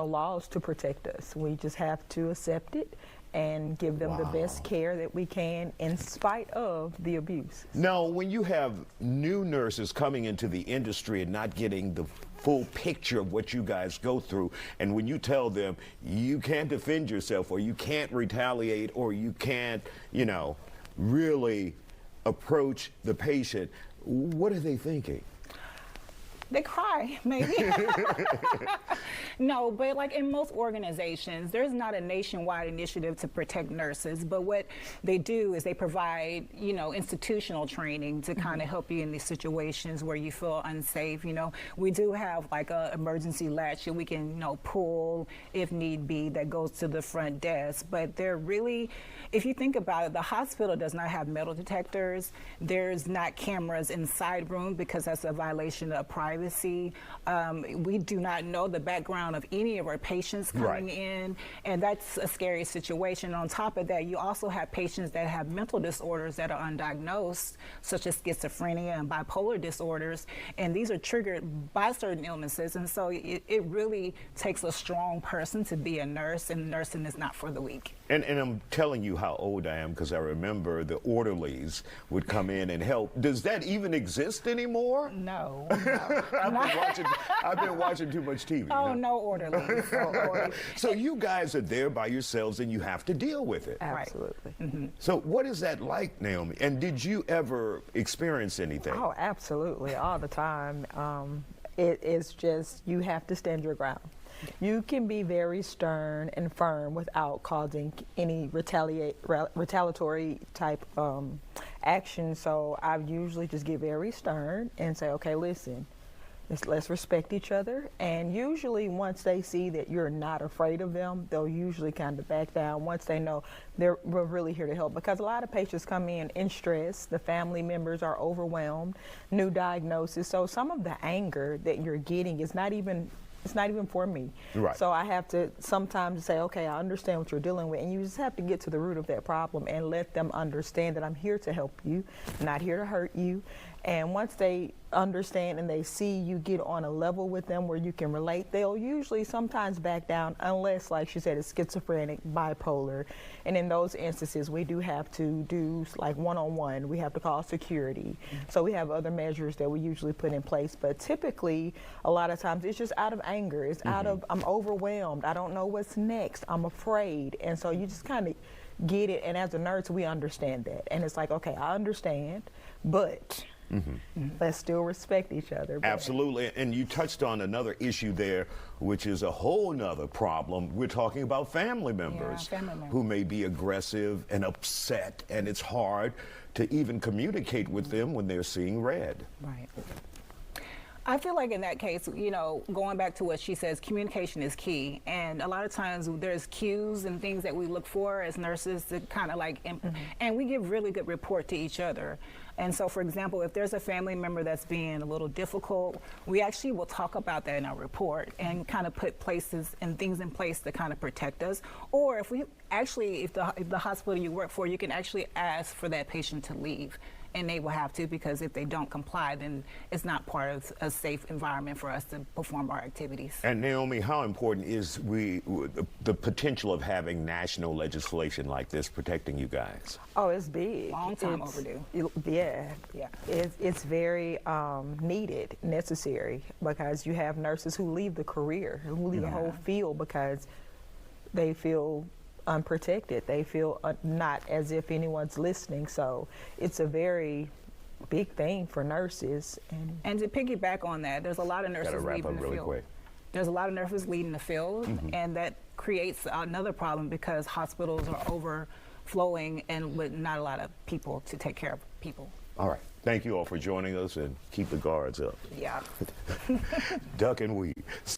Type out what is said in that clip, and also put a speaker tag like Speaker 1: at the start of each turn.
Speaker 1: laws to protect us. We just have to accept it and give them the best care that we can in spite of the abuse.
Speaker 2: Now, when you have new nurses coming into the industry and not getting the full picture of what you guys go through, and when you tell them you can't defend yourself or you can't retaliate or you can't, you know, really approach the patient, what are they thinking?
Speaker 3: They cry, maybe. No, but like in most organizations, there's not a nationwide initiative to protect nurses, but what they do is they provide, you know, institutional training to kind of help you in these situations where you feel unsafe. You know, we do have like a emergency latch that we can, you know, pull if need be that goes to the front desk, but they're really, if you think about it, the hospital does not have metal detectors. There's not cameras inside room because that's a violation of privacy. We do not know the background of any of our patients coming in, and that's a scary situation. On top of that, you also have patients that have mental disorders that are undiagnosed, such as schizophrenia and bipolar disorders, and these are triggered by certain illnesses, and so it really takes a strong person to be a nurse, and nursing is not for the weak.
Speaker 2: And I'm telling you how old I am because I remember the orderlies would come in and help. Does that even exist anymore?
Speaker 3: No.
Speaker 2: I've been watching too much TV.
Speaker 3: Oh, no orderlies.
Speaker 2: So you guys are there by yourselves and you have to deal with it.
Speaker 1: Absolutely.
Speaker 2: So what is that like, Naomi? And did you ever experience anything?
Speaker 1: Oh, absolutely, all the time. It is just, you have to stand your ground. You can be very stern and firm without causing any retaliatory type action. So I usually just get very stern and say, okay, listen, let's respect each other. And usually once they see that you're not afraid of them, they'll usually kind of back down once they know we're really here to help. Because a lot of patients come in stress, the family members are overwhelmed, new diagnosis. So some of the anger that you're getting is not even for me.
Speaker 2: Right.
Speaker 1: So I have to sometimes say, okay, I understand what you're dealing with, and you just have to get to the root of that problem and let them understand that I'm here to help you, not here to hurt you. And once they understand and they see you get on a level with them where you can relate, they'll usually sometimes back down unless, like she said, it's schizophrenic, bipolar. And in those instances, we do have to do like one-on-one. We have to call security. So we have other measures that we usually put in place. But typically, a lot of times, it's just out of anger. It's out of, I'm overwhelmed. I don't know what's next. I'm afraid. And so you just kind of get it. And as a nurse, we understand that. And it's like, okay, I understand, but let's still respect each other.
Speaker 2: Absolutely. And you touched on another issue there, which is a whole nother problem. We're talking about family members, who may be aggressive and upset, and it's hard to even communicate with them when they're seeing red.
Speaker 3: Right. I feel like in that case, you know, going back to what she says, communication is key. And a lot of times there's cues and things that we look for as nurses to kind of like, and we give really good report to each other. And so, for example, if there's a family member that's being a little difficult, we actually will talk about that in our report and kind of put places and things in place to kind of protect us. Or if we actually, if the hospital you work for, you can actually ask for that patient to leave. And they will have to, because if they don't comply, then it's not part of a safe environment for us to perform our activities.
Speaker 2: And Naomi, how important is the potential of having national legislation like this protecting you guys?
Speaker 1: Oh, it's big.
Speaker 3: Long time overdue.
Speaker 1: Yeah. It's very needed, necessary, because you have nurses who leave the career, who leave the whole field because they feel unprotected. They feel not as if anyone's listening. So it's a very big thing for nurses.
Speaker 3: And to piggyback on that, there's a lot of nurses leaving the field.
Speaker 2: Quick.
Speaker 3: There's a lot of nurses leaving the field, and that creates another problem because hospitals are overflowing and with not a lot of people to take care of people.
Speaker 2: All right. Thank you all for joining us, and keep the guards up.
Speaker 3: Yeah.
Speaker 2: Duck and weave.